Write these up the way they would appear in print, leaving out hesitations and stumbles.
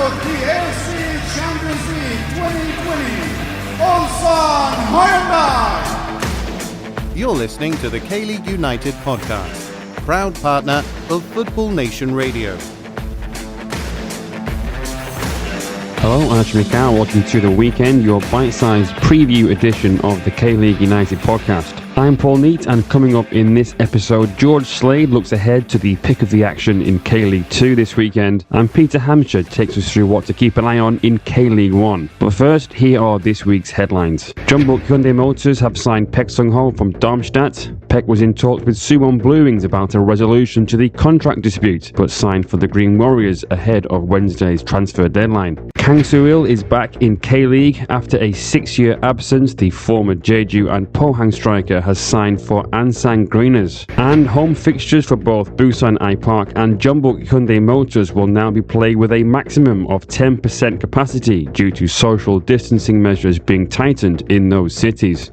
of the AFC Champions League 2020, Ulsan Hyundai. You're listening to the K-League United podcast, proud partner of Football Nation Radio. Hello, I'm Mikhail. Welcome to The Weekend, your bite-sized preview edition of the K-League United podcast. I'm Paul Neat, and coming up in this episode, George Slade looks ahead to the pick of the action in K-League 2 this weekend, and Peter Hampshire takes us through what to keep an eye on in K-League 1. But first, here are this week's headlines. Jeonbuk Hyundai Motors have signed Paek Sung-ho from Darmstadt. Paek was in talks with Suwon Blue Wings about a resolution to the contract dispute, but signed for the Green Warriors ahead of Wednesday's transfer deadline. Kang Soo-il is back in K-League after a 6-year absence. The former Jeju and Pohang striker has signed for Ansang Greeners. And home fixtures for both Busan I-Park and Jeonbuk Hyundai Motors will now be played with a maximum of 10% capacity due to social distancing measures being tightened in those cities.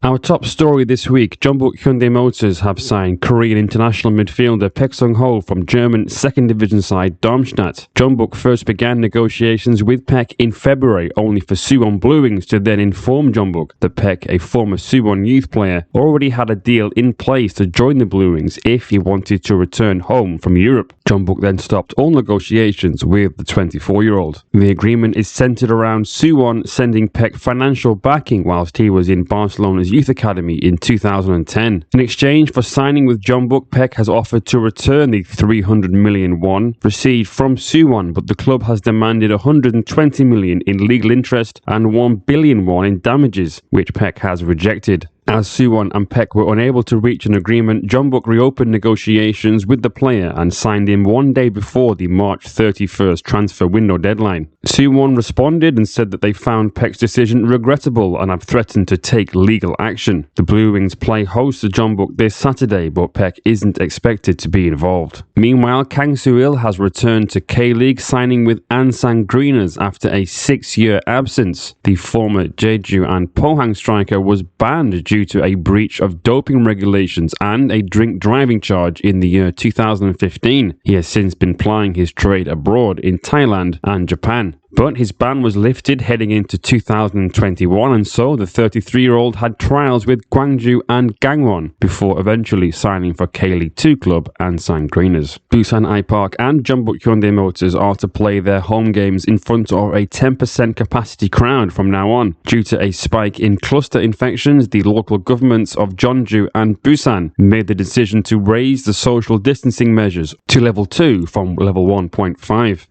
Our top story this week, Jeonbuk Hyundai Motors have signed Korean international midfielder Paek Sung-ho from German second division side Darmstadt. Jeonbuk first began negotiations with Paek in February, only for Suwon Blue Wings to then inform Jeonbuk that Paek, a former Suwon youth player, already had a deal in place to join the Blue Wings if he wanted to return home from Europe. Jeonbuk then stopped all negotiations with the 24-year-old. The agreement is centered around Suwon sending Paek financial backing whilst he was in Barcelona's youth academy in 2010. In exchange for signing with Jeonbuk, Paek has offered to return the 300 million won received from Suwon, but the club has demanded 120 million in legal interest and 1 billion won in damages, which Paek has rejected. As Suwon and Paek were unable to reach an agreement, Jeonbuk reopened negotiations with the player and signed him one day before the March 31st transfer window deadline. Suwon responded and said that they found Paek's decision regrettable and have threatened to take legal action. The Blue Wings play host to Jeonbuk this Saturday, but Paek isn't expected to be involved. Meanwhile, Kang Soo-il has returned to K-League, signing with Ansang Greeners after a 6-year absence. The former Jeju and Pohang striker was banned due to a breach of doping regulations and a drink driving charge in the year 2015. He has since been plying his trade abroad in Thailand and Japan. But his ban was lifted heading into 2021, and so the 33-year-old had trials with Gwangju and Gangwon before eventually signing for K-League 2 club Ansang Greeners. Busan I-Park and Jeonbuk Hyundai Motors are to play their home games in front of a 10% capacity crowd from now on. Due to a spike in cluster infections, the local governments of Jeonju and Busan made the decision to raise the social distancing measures to level 2 from level 1.5.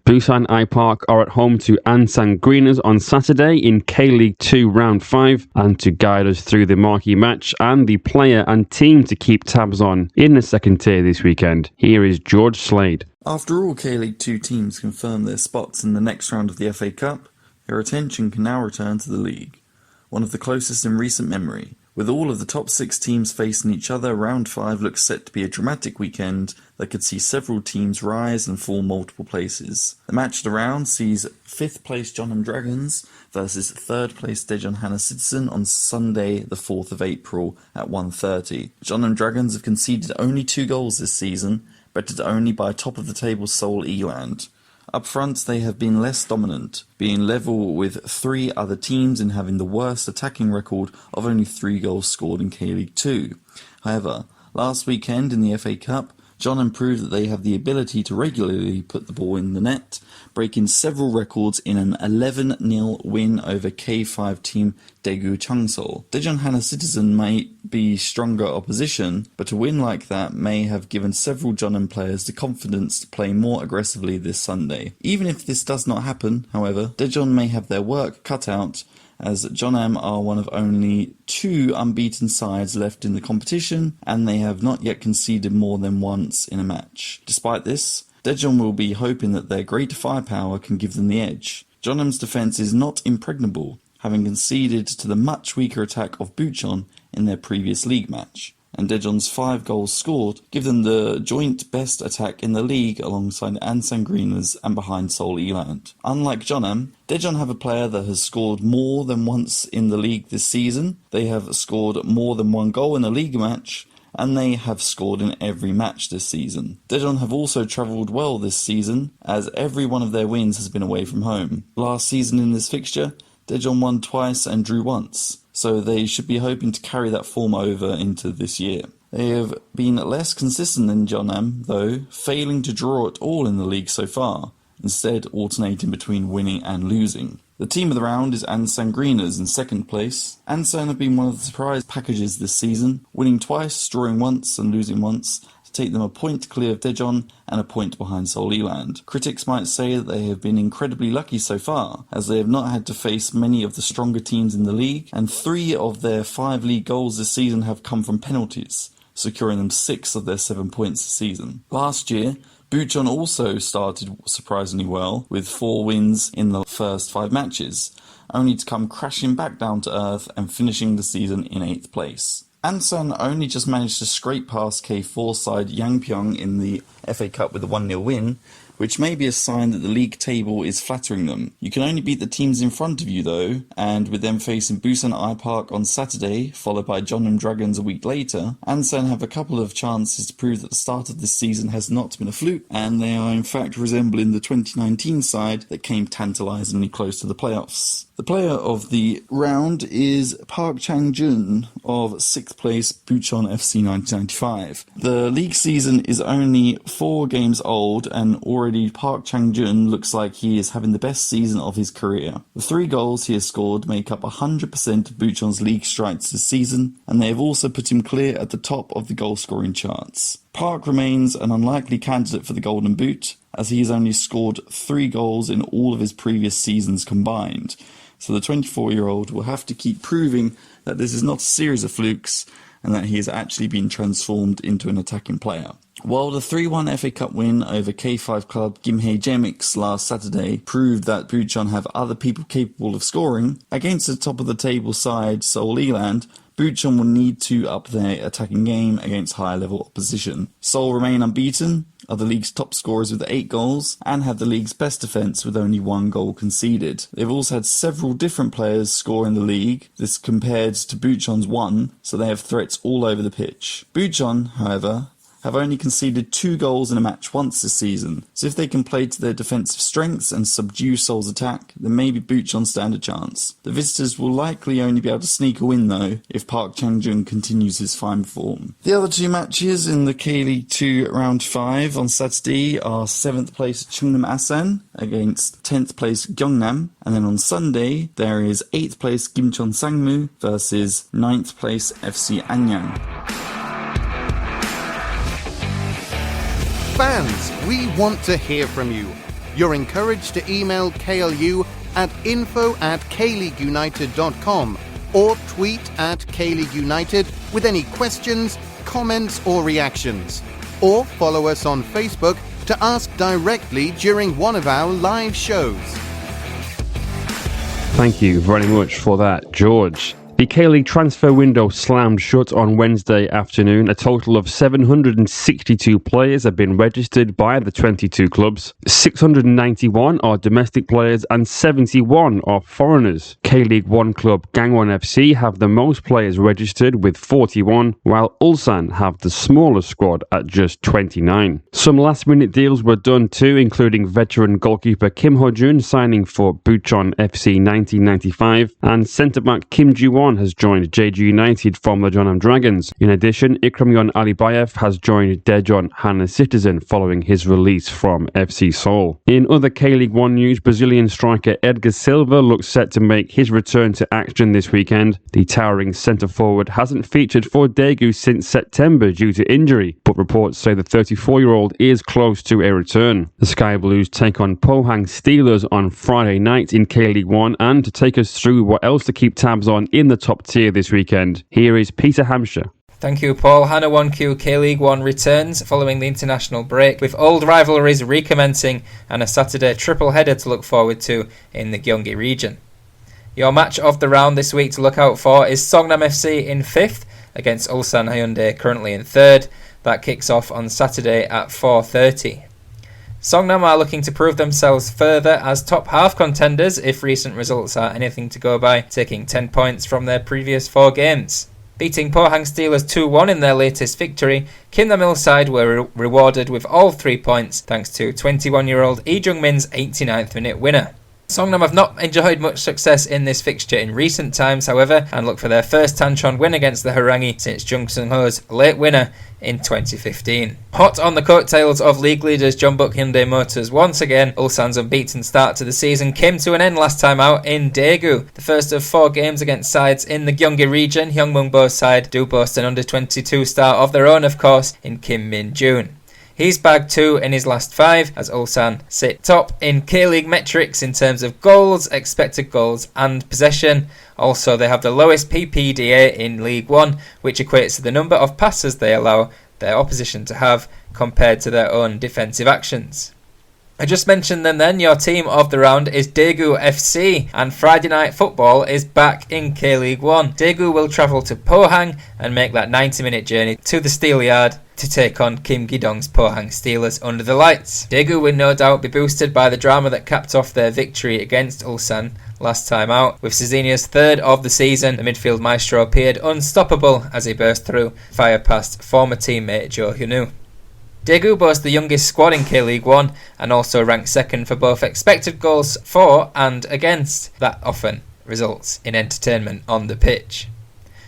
Busan I-Park are at home to Ansang Greeners on Saturday in K-League 2 Round 5, and to guide us through the marquee match and the player and team to keep tabs on in the second tier this weekend, here is George Slade. After all K-League 2 teams confirm their spots in the next round of the FA Cup, their attention can now return to the league, one of the closest in recent memory. With all of the top 6 teams facing each other, Round 5 looks set to be a dramatic weekend that could see several teams rise and fall multiple places. The match of the round sees 5th place Jeonnam Dragons versus 3rd place Daejeon Hana Citizen on Sunday the 4th of April at 1:30. Jeonnam Dragons have conceded only 2 goals this season, bettered only by top of the table Seoul Eland. Up front, they have been less dominant, being level with 3 other teams and having the worst attacking record of only 3 goals scored in K-League 2. However, last weekend in the FA Cup, Jeonnam proved that they have the ability to regularly put the ball in the net, breaking several records in an 11-0 win over K5 team Daegu Changsol. Daejeon Hana Citizen might be stronger opposition, but a win like that may have given several Jeonnam players the confidence to play more aggressively this Sunday. Even if this does not happen, however, Daejeon may have their work cut out, as Jeonnam are one of only 2 unbeaten sides left in the competition, and they have not yet conceded more than once in a match. Despite this, Daejeon will be hoping that their greater firepower can give them the edge. Jeonnam's defence is not impregnable, having conceded to the much weaker attack of Bucheon in their previous league match. And Daejeon's 5 goals scored give them the joint best attack in the league alongside Ansang Greeners and behind Seoul Eland. Unlike Jeonnam, Daejeon have a player that has scored more than once in the league this season. They have scored more than 1 goal in a league match, and they have scored in every match this season. Daejeon have also travelled well this season, as every one of their wins has been away from home. Last season in this fixture, Daejeon won twice and drew once, so they should be hoping to carry that form over into this year. They have been less consistent than Jeonnam, though, failing to draw at all in the league so far, instead alternating between winning and losing. The team of the round is Ansan Greeners in second place. Ansan have been one of the surprise packages this season, winning twice, drawing once and losing once, to take them a point clear of Daejeon and a point behind Seoul Eland. Critics might say that they have been incredibly lucky so far, as they have not had to face many of the stronger teams in the league, and 3 of their 5 league goals this season have come from penalties, securing them 6 of their 7 points this season. Last year, Bucheon also started surprisingly well, with 4 wins in the first 5 matches, only to come crashing back down to earth and finishing the season in 8th place. Ansan only just managed to scrape past K4 side Yangpyeong in the FA Cup with a 1-0 win, which may be a sign that the league table is flattering them. You can only beat the teams in front of you though, and with them facing Busan I-Park on Saturday, followed by Jeonnam Dragons a week later, Ansan have a couple of chances to prove that the start of this season has not been a fluke, and they are in fact resembling the 2019 side that came tantalisingly close to the playoffs. The player of the round is Park Chang-jun of 6th place Bucheon FC 1995. The league season is only 4 games old, and already Park Chang-jun looks like he is having the best season of his career. The 3 goals he has scored make up 100% of Bucheon's league strikes this season, and they have also put him clear at the top of the goal-scoring charts. Park remains an unlikely candidate for the Golden Boot, as he has only scored 3 goals in all of his previous seasons combined. So the 24-year-old will have to keep proving that this is not a series of flukes and that he has actually been transformed into an attacking player. While the 3-1 FA Cup win over K5 club Gimhae Jemix last Saturday proved that Bucheon have other people capable of scoring, against the top of the table side Seoul Eland, Bucheon will need to up their attacking game against higher level opposition. Seoul remain unbeaten, are the league's top scorers with 8 goals, and have the league's best defence with only 1 goal conceded. They've also had several different players score in the league, this compared to Bucheon's 1, so they have threats all over the pitch. Bucheon, however, have only conceded 2 goals in a match once this season, so if they can play to their defensive strengths and subdue Seoul's attack, then maybe Bucheon stand a chance. The visitors will likely only be able to sneak a win though, if Park Chang-jun continues his fine form. The other 2 matches in the K-League 2 Round 5 on Saturday are 7th place Chungnam Asan against 10th place Gyeongnam, and then on Sunday there is 8th place Gimcheon Sangmu versus 9th place FC Anyang. Fans, we want to hear from you. You're encouraged to email KLU at info@kleagueunited.com or tweet at KLeagueUnited with any questions, comments or reactions. Or follow us on Facebook to ask directly during one of our live shows. Thank you very much for that, George. The K-League transfer window slammed shut on Wednesday afternoon. A total of 762 players have been registered by the 22 clubs. 691 are domestic players and 71 are foreigners. K-League 1 club Gangwon FC have the most players registered with 41, while Ulsan have the smallest squad at just 29. Some last-minute deals were done too, including veteran goalkeeper Kim Ho-jun signing for Bucheon FC 1995, and centre-back Kim Ji-won has joined Jeju United from the Jeonnam Dragons. In addition, Ikramyon Alibayev has joined Daejeon Hana Citizen following his release from FC Seoul. In other K-League 1 news, Brazilian striker Edgar Silva looks set to make his return to action this weekend. The towering centre-forward hasn't featured for Daegu since September due to injury, but reports say the 34-year-old is close to a return. The Sky Blues take on Pohang Steelers on Friday night in K-League 1, and to take us through what else to keep tabs on in the top tier this weekend, here is Peter Hampshire. Thank you, Paul. Hana 1Q K-League 1 returns following the international break, with old rivalries recommencing and a Saturday triple header to look forward to in the Gyeonggi region. Your match of the round this week to look out for is Songnam FC in 5th against Ulsan Hyundai, currently in 3rd. That kicks off on Saturday at 4:30. Songnam are looking to prove themselves further as top half contenders if recent results are anything to go by, taking 10 points from their previous 4 games. Beating Pohang Steelers 2-1 in their latest victory, Kim Namil side were rewarded with all 3 points thanks to 21-year-old Lee Jung-min's 89th minute winner. Songnam have not enjoyed much success in this fixture in recent times, however, and look for their first Tanchon win against the Harangi since Jung Sung-ho's late winner in 2015. Hot on the coattails of league leaders Jeonbuk Hyundai Motors, once again, Ulsan's unbeaten start to the season came to an end last time out in Daegu. The first of 4 games against sides in the Gyeonggi region, Hyungmunbo's side do boast an under-22 star of their own, of course, in Kim Min-jun. He's bagged 2 in his last 5 as Ulsan sit top in K-League metrics in terms of goals, expected goals and possession. Also, they have the lowest PPDA in League 1, which equates to the number of passes they allow their opposition to have compared to their own defensive actions. I just mentioned them then, your team of the round is Daegu FC, and Friday night football is back in K-League 1. Daegu will travel to Pohang and make that 90-minute journey to the Steel Yard to take on Kim Gi-dong's Pohang Steelers under the lights. Daegu will no doubt be boosted by the drama that capped off their victory against Ulsan last time out. With Cezinha's 3rd of the season, the midfield maestro appeared unstoppable as he burst through, fire past former teammate Jo Hyun-woo. Daegu boasts the youngest squad in K-League 1 and also ranks 2nd for both expected goals for and against. That often results in entertainment on the pitch.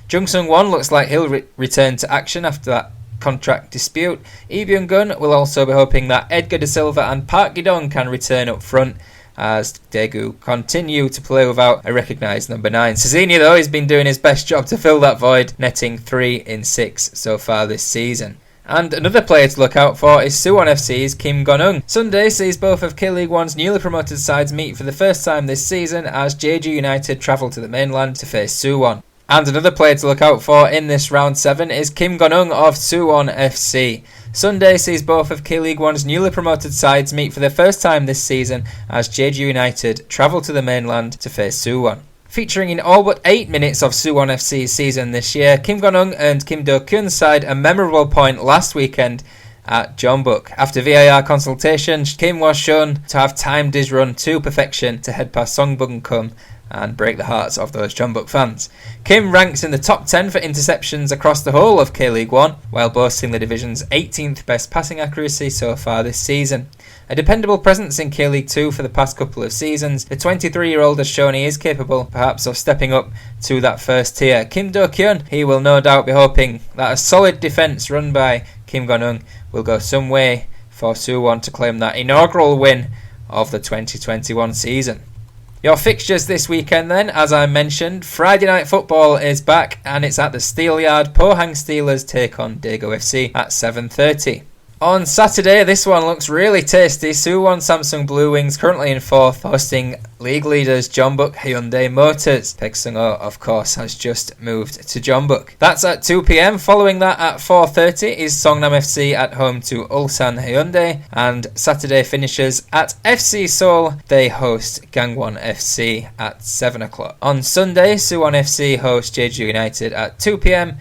Jung Sung-won looks like he'll return to action after that contract dispute. Lee Byung-gun will also be hoping that Edgar De Silva and Park Gi-dong can return up front as Daegu continue to play without a recognised number 9. Cezinha, though, has been doing his best job to fill that void, netting 3 in 6 so far this season. And another player to look out for is Suwon FC's Kim Gon-ung. Sunday sees both of K-League 1's newly promoted sides meet for the first time this season as Jeju United travel to the mainland to face Suwon. And another player to look out for in this round 7 is Kim Gon-ung of Suwon FC. Sunday sees both of K-League 1's newly promoted sides meet for the first time this season as Jeju United travel to the mainland to face Suwon. Featuring in all but 8 minutes of Suwon FC's season this year, Kim Gon-ung earned Kim Do-kyun's side a memorable point last weekend at Jeonbuk. After VAR consultation, Kim was shown to have timed his run to perfection to head past Song Bung-kum and break the hearts of those Jeonbuk fans. Kim ranks in the top 10 for interceptions across the whole of K-League 1, while boasting the division's 18th best passing accuracy so far this season. A dependable presence in K-League 2 for the past couple of seasons, the 23-year-old has shown he is capable, perhaps, of stepping up to that first tier. Kim Do-kyun, he will no doubt be hoping that a solid defence run by Kim Gon-ung will go some way for Suwon to claim that inaugural win of the 2021 season. Your fixtures this weekend then, as I mentioned, Friday night football is back and it's at the Steel Yard. Pohang Steelers take on Daegu FC at 7:30. On Saturday, this one looks really tasty. Suwon Samsung Blue Wings currently in 4th, hosting league leaders Jeonbuk Hyundai Motors. Baek Sung-ho, of course, has just moved to Jeonbuk. That's at 2 p.m. Following that at 4:30 is Songnam FC at home to Ulsan Hyundai. And Saturday finishes at FC Seoul. They host Gangwon FC at 7 o'clock. On Sunday, Suwon FC host Jeju United at 2 p.m.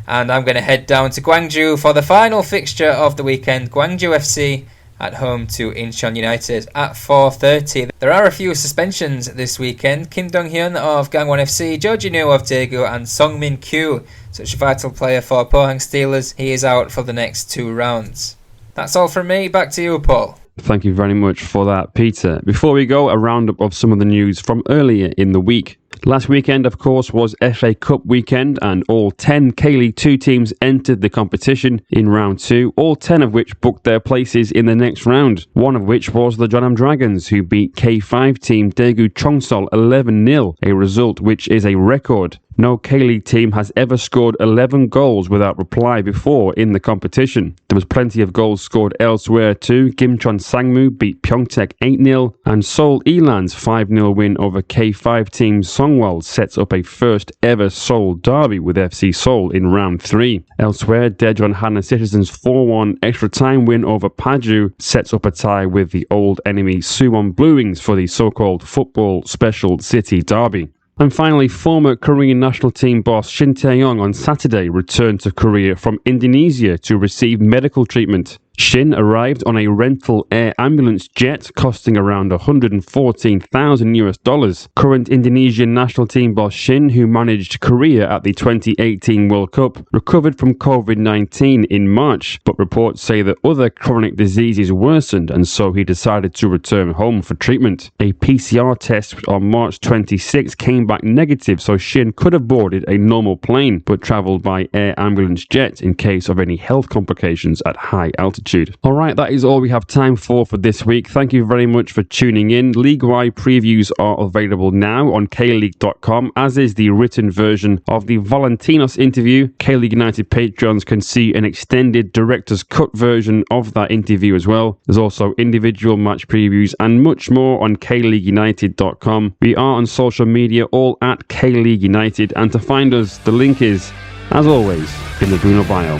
And I'm going to head down to Gwangju for the final fixture of the weekend. Gwangju FC at home to Incheon United at 4:30. There are a few suspensions this weekend. Kim Dong-hyun of Gangwon FC, Jo Jin-woo of Daegu and Song Min-kyu, such a vital player for Pohang Steelers. He is out for the next 2 rounds. That's all from me. Back to you, Paul. Thank you very much for that, Peter. Before we go, a roundup of some of the news from earlier in the week. Last weekend, of course, was FA Cup weekend, and all 10 K-League 2 teams entered the competition in round 2, all 10 of which booked their places in the next round. One of which was the Jeonnam Dragons, who beat K5 team Daegu Chongsol 11-0, a result which is a record. No K-League team has ever scored 11 goals without reply before in the competition. There was plenty of goals scored elsewhere too. Gimcheon Sangmu beat Pyeongtaek 8-0, and Seoul Elan's 5-0 win over K5 team Songwal sets up a first ever Seoul derby with FC Seoul in round 3. Elsewhere, Daejeon Hana Citizens' 4-1 extra time win over Paju sets up a tie with the old enemy Suwon Blue Wings for the so-called football special city derby. And finally, former Korean national team boss Shin Tae-yong on Saturday returned to Korea from Indonesia to receive medical treatment. Shin arrived on a rental air ambulance jet costing around $114,000. Current Indonesian national team boss Shin, who managed Korea at the 2018 World Cup, recovered from COVID-19 in March, but reports say that other chronic diseases worsened and so he decided to return home for treatment. A PCR test on March 26 came back negative, so Shin could have boarded a normal plane but travelled by air ambulance jet in case of any health complications at high altitude. Alright, that is all we have time for this week. Thank you very much for tuning in. League-wide previews are available now on kleague.com, as is the written version of the Valentinos interview. K-League United Patreons can see an extended director's cut version of that interview as well. There's also individual match previews and much more on kleagueunited.com. We are on social media, all at K-League United, and to find us, the link is, as always, in the Bruno bio.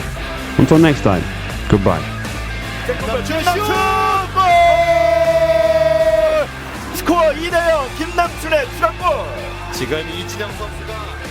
Until next time, goodbye. 스코어 2대0 김남춘의 추락골. 지금 이준영 선수가